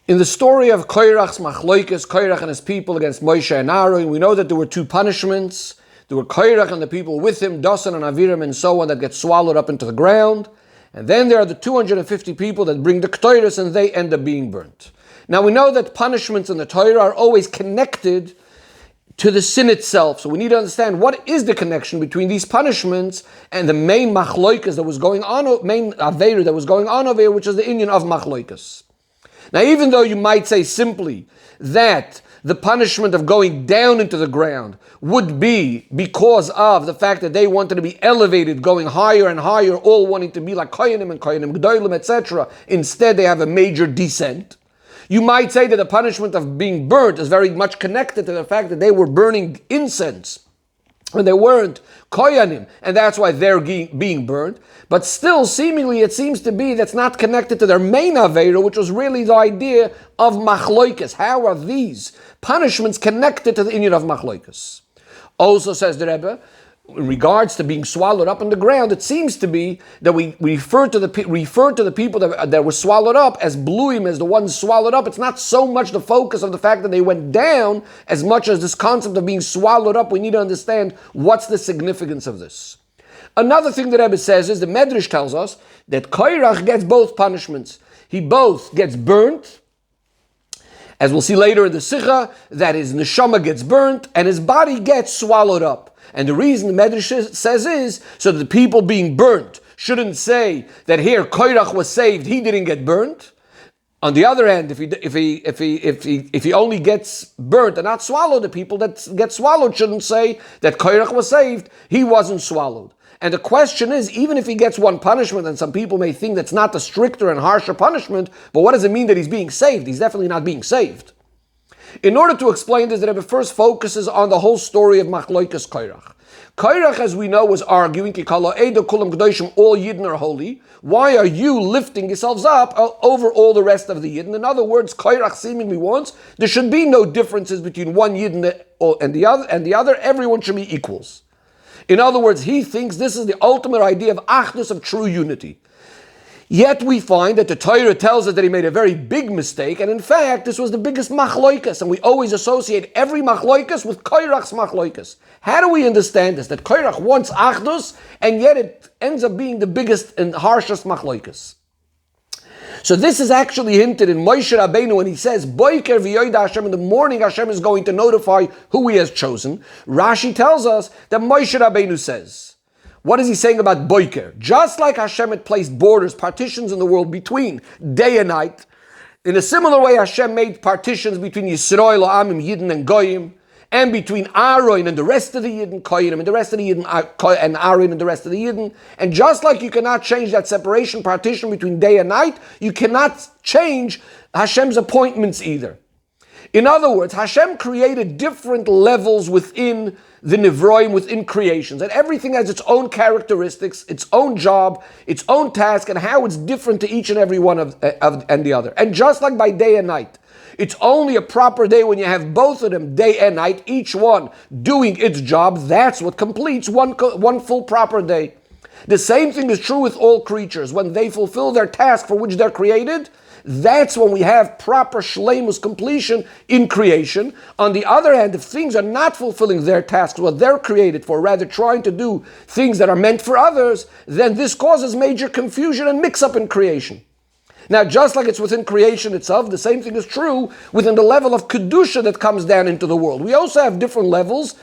In the story of Korach's machloikes, Korach and his people against Moshe and Aaron, we know that there were two punishments. There were Korach and the people with him, Dasan and Aviram and so on, that get swallowed up into the ground. And then there are the 250 people that bring the Ketores and they end up being burnt. Now we know that punishments in the Torah are always connected to the sin itself. So we need to understand what is the connection between these punishments and the main machloikas that was going on, main aveira that was going on over here, which is the inyan of machloikas. Now, even though you might say simply that the punishment of going down into the ground would be because of the fact that they wanted to be elevated, going higher and higher, all wanting to be like Koyanim and Koyanim Gedolim, etc. Instead, they have a major descent. You might say that the punishment of being burnt is very much connected to the fact that they were burning incense and they weren't Koyanim, and that's why they're being burned. But still, seemingly, it seems to be that's not connected to their main Aveira, which was really the idea of Machloikas. How are these punishments connected to the inyan of Machloikas? Also, says the Rebbe, in regards to being swallowed up in the ground, it seems to be that we refer to the people that were swallowed up as bluim, as the ones swallowed up. It's not so much the focus of the fact that they went down as much as this concept of being swallowed up. We need to understand what's the significance of this. Another thing that Rebbe says is the Medrash tells us that Korach gets both punishments. He both gets burnt, as we'll see later in the Sikha, that his neshama gets burnt and his body gets swallowed up. And the reason the Medrash says is so that the people being burnt shouldn't say that here Korach was saved, he didn't get burnt. On the other hand, if he only gets burnt and not swallowed, the people that get swallowed shouldn't say that Korach was saved, he wasn't swallowed. And the question is, even if he gets one punishment, and some people may think that's not the stricter and harsher punishment, but what does it mean that he's being saved? He's definitely not being saved. In order to explain this, the Rebbe first focuses on the whole story of Machloikas Korach. Korach, as we know, was arguing, all Yidden are holy. Why are you lifting yourselves up over all the rest of the Yidden? In other words, Korach seemingly wants there should be no differences between one Yidden and the other. Everyone should be equals. In other words, he thinks this is the ultimate idea of achdus, of true unity. Yet we find that the Torah tells us that he made a very big mistake, and in fact, this was the biggest machloikas, and we always associate every machloikas with Korach's machloikas. How do we understand this? That Korach wants achdus, and yet it ends up being the biggest and harshest machloikas. So this is actually hinted in Moshe Rabbeinu when he says, Boiker v'yoyda Hashem, in the morning Hashem is going to notify who he has chosen. Rashi tells us that Moshe Rabbeinu says, what is he saying about Boiker? Just like Hashem had placed borders, partitions in the world between day and night, in a similar way Hashem made partitions between Yisrael, Amim, Yidden, and Goyim, and between Aaron and the rest of the Yidden, Koyanim, and the rest of the Yidden, and Aaron and the rest of the Yidden. And just like you cannot change that separation, partition between day and night, you cannot change Hashem's appointments either. In other words, Hashem created different levels within the Nivroim, within creations, and everything has its own characteristics, its own job, its own task, and how it's different to each and every one of and the other. And just like by day and night, it's only a proper day when you have both of them, day and night, each one doing its job. That's what completes one full proper day. The same thing is true with all creatures. When they fulfill their task for which they're created, that's when we have proper shleimus, completion in creation. On the other hand, if things are not fulfilling their tasks, what they're created for, rather trying to do things that are meant for others, then this causes major confusion and mix-up in creation. Now, just like it's within creation itself, the same thing is true within the level of kedusha that comes down into the world. We also have different levels,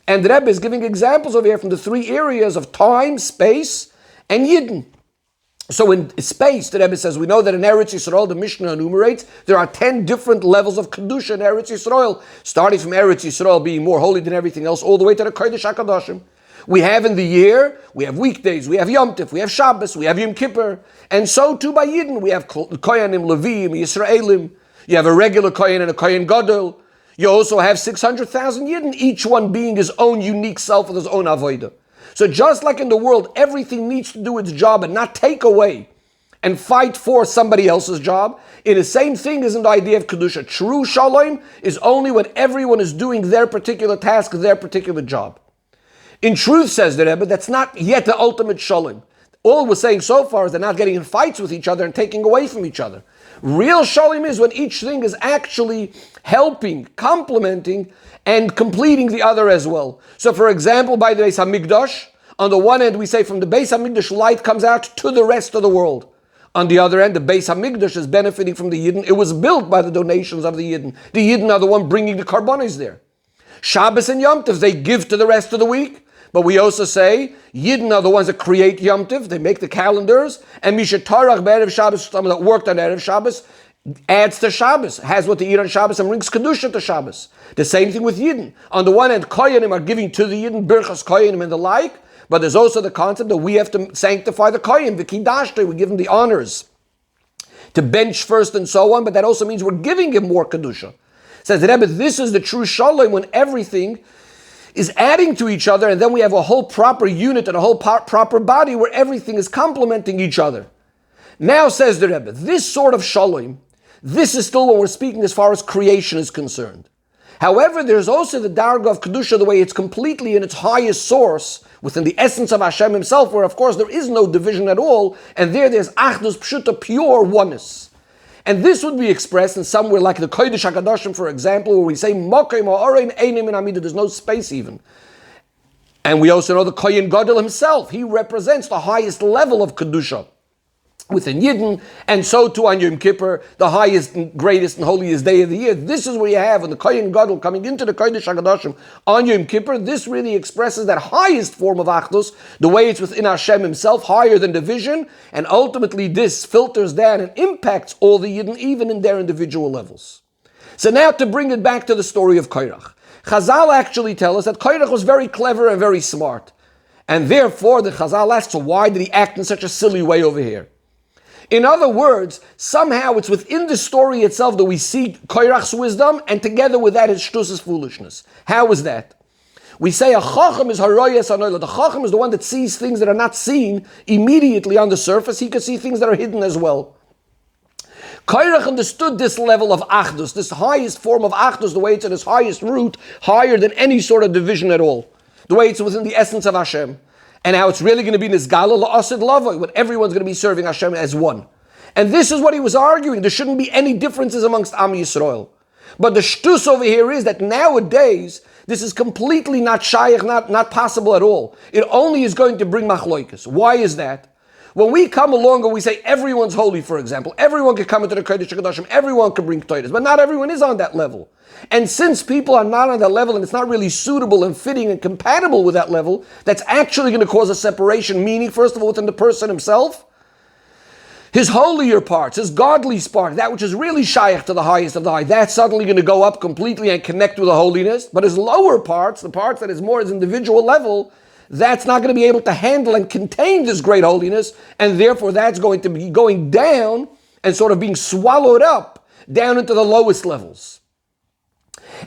and the Rebbe is giving examples over here from the three areas of time, space, and Yidden. So in space, the Rebbe says, we know that in Eretz Yisrael, the Mishnah enumerates, there are 10 different levels of Kedusha in Eretz Yisrael, starting from Eretz Yisrael being more holy than everything else, all the way to the Kodesh HaKadoshim. We have in the year, we have weekdays, we have Yom Tif, we have Shabbos, we have Yom Kippur, and so too by Yidden, we have Koyanim, Levim, Yisraelim, you have a regular Koyan and a Koyan Gadol, you also have 600,000 Yidden, each one being his own unique self with his own Avodah. So just like in the world, everything needs to do its job and not take away and fight for somebody else's job, in the same thing is in the idea of Kedusha. True Shalom is only when everyone is doing their particular task, their particular job. In truth, says the Rebbe, that's not yet the ultimate Shalom. All we're saying so far is they're not getting in fights with each other and taking away from each other. Real shalom is when each thing is actually helping, complementing, and completing the other as well. So for example, by the Beis HaMikdash, on the one end we say from the Beis HaMikdash light comes out to the rest of the world. On the other end, the Beis HaMikdash is benefiting from the Yidden. It was built by the donations of the Yidden. The Yidden are the one bringing the karbonos there. Shabbos and Yom Tov, they give to the rest of the week. But we also say, Yidden are the ones that create Yom Tov, they make the calendars, and Misha Tarach Be'erev Shabbos, someone that worked on Erev Shabbos, adds to Shabbos, has what to eat on Shabbos, and brings Kedusha to Shabbos. The same thing with Yidden. On the one hand, Koyanim are giving to the Yidden, Birchas Koyanim and the like, but there's also the concept that we have to sanctify the Koyanim, V'kidashte, we give them the honors, to bench first and so on, but that also means we're giving him more Kedusha. Says the Rebbe, this is the true Shalom when everything is adding to each other, and then we have a whole proper unit and a whole proper body where everything is complementing each other. Now, says the Rebbe, this sort of shalom, this is still when we're speaking as far as creation is concerned. However, there's also the darga of Kedusha, the way it's completely in its highest source, within the essence of Hashem himself, where of course there is no division at all, and there's Achdus Pshuta, pure oneness. And this would be expressed in somewhere like the Kodesh HaKadoshim, for example, where we say, Mokim ha'orein einim in Amidah, there's no space even. And we also know the Kohen Gadol himself, he represents the highest level of Kedusha within Yidden, and so too on Yom Kippur, the highest and greatest and holiest day of the year. This is where you have, and the Kohen Gadol coming into the Kodesh HaKadoshim on Yom Kippur, this really expresses that highest form of Achdus, the way it's within Hashem himself, higher than division, and ultimately this filters down and impacts all the Yidden, even in their individual levels. So now to bring it back to the story of Korach. Chazal actually tell us that Korach was very clever and very smart. And therefore the Chazal asks, so why did he act in such a silly way over here? In other words, somehow it's within the story itself that we see Korach's wisdom, and together with that his shtus's foolishness. How is that? We say a chacham is haroyas anoila. The chacham is the one that sees things that are not seen immediately on the surface. He can see things that are hidden as well. Korach understood this level of achdus, this highest form of achdus, the way it's at its highest root, higher than any sort of division at all. The way it's within the essence of Hashem. And how it's really going to be Nizgala La'asid Lavoi, when everyone's going to be serving Hashem as one. And this is what he was arguing. There shouldn't be any differences amongst Am Yisrael. But the shtus over here is that nowadays, this is completely not shayach, not possible at all. It only is going to bring machloikas. Why is that? When we come along and we say everyone's holy, for example, everyone can come into the Kodesh HaKadoshim, everyone can bring Torahs, but not everyone is on that level. And since people are not on that level and it's not really suitable and fitting and compatible with that level, that's actually going to cause a separation, meaning, first of all, within the person himself, his holier parts, his godly spark, that which is really shaykh to the highest of the high, that's suddenly going to go up completely and connect with the holiness. But his lower parts, the parts that is more his individual level, that's not going to be able to handle and contain this great holiness, and therefore that's going to be going down and sort of being swallowed up down into the lowest levels.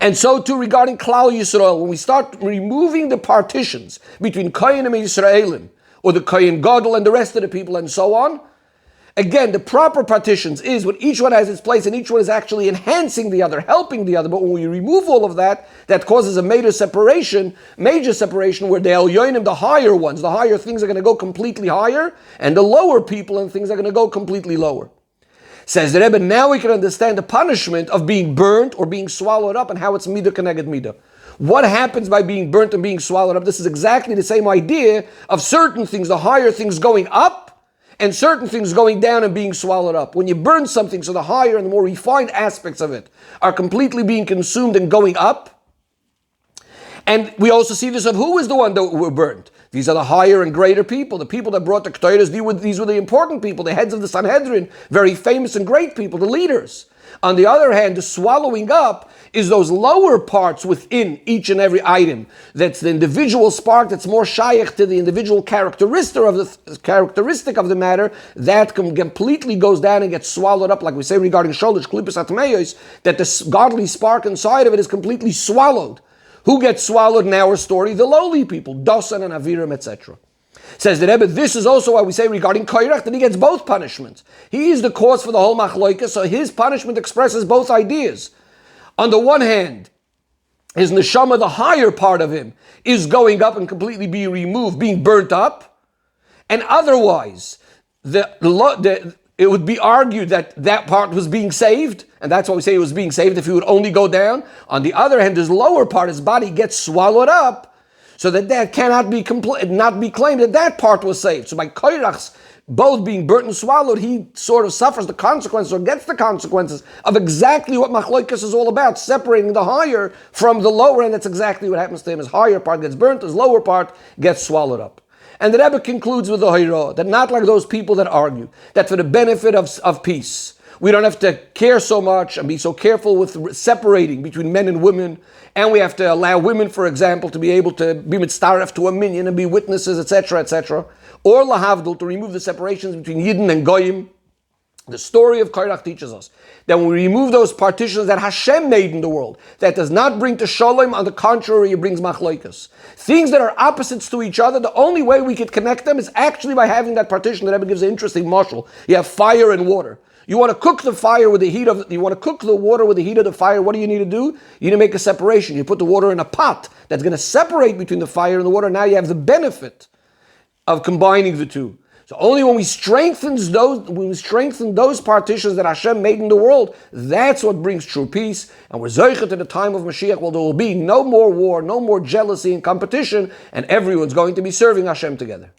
And so too regarding Klal Yisrael, when we start removing the partitions between Kohen and Yisraelim, or the Kohen Gadol and the rest of the people and so on, again, the proper partitions is when each one has its place and each one is actually enhancing the other, helping the other. But when we remove all of that, that causes a major separation where the Elyonim, the higher ones, the higher things are going to go completely higher, and the lower people and things are going to go completely lower. Says the Rebbe, now we can understand the punishment of being burnt or being swallowed up and how it's midah keneged midah. What happens by being burnt and being swallowed up? This is exactly the same idea of certain things, the higher things going up, and certain things going down and being swallowed up. When you burn something, so the higher and the more refined aspects of it are completely being consumed and going up. And we also see this of who is the one that were burned. These are the higher and greater people, the people that brought the Ketores. These were the important people, the heads of the Sanhedrin, very famous and great people, the leaders. On the other hand, the swallowing up is those lower parts within each and every item. That's the individual spark that's more shaykh to the individual characteristic of the matter, that completely goes down and gets swallowed up, like we say regarding Sholish, Klippus Atmeyos, that the godly spark inside of it is completely swallowed. Who gets swallowed in our story? The lowly people, Dosan and Aviram, etc. Says the Rebbe, this is also why we say regarding Korach that he gets both punishments. He is the cause for the whole machloika, so his punishment expresses both ideas. On the one hand, his neshama, the higher part of him, is going up and completely being removed, being burnt up. And otherwise, the it would be argued that that part was being saved, and that's why we say it was being saved if he would only go down. On the other hand, his lower part, his body, gets swallowed up, so that cannot be not be claimed that that part was saved. So by Korach's both being burnt and swallowed, he sort of suffers the consequences, or gets the consequences of exactly what Machloikas is all about, separating the higher from the lower, and that's exactly what happens to him. His higher part gets burnt, his lower part gets swallowed up. And the Rebbe concludes with the Hoira, that not like those people that argue, that for the benefit of peace, we don't have to care so much and be so careful with separating between men and women, and we have to allow women, for example, to be able to be mitzaref to a minyan and be witnesses, etc., etc., or lahavdil, to remove the separations between Yidden and Goyim. The story of Korach teaches us that when we remove those partitions that Hashem made in the world, that does not bring to shalom, on the contrary, it brings machloikas. Things that are opposites to each other, the only way we could connect them is actually by having that partition. The Rebbe gives an interesting mashal. You have fire and water. You want to cook the fire with the heat of, you want to cook the water with the heat of the fire. What do you need to do? You need to make a separation. You put the water in a pot that's going to separate between the fire and the water. Now you have the benefit of combining the two. So only when we strengthen those partitions that Hashem made in the world, that's what brings true peace. And we're zeicher to the time of Mashiach, where there will be no more war, no more jealousy and competition, and everyone's going to be serving Hashem together.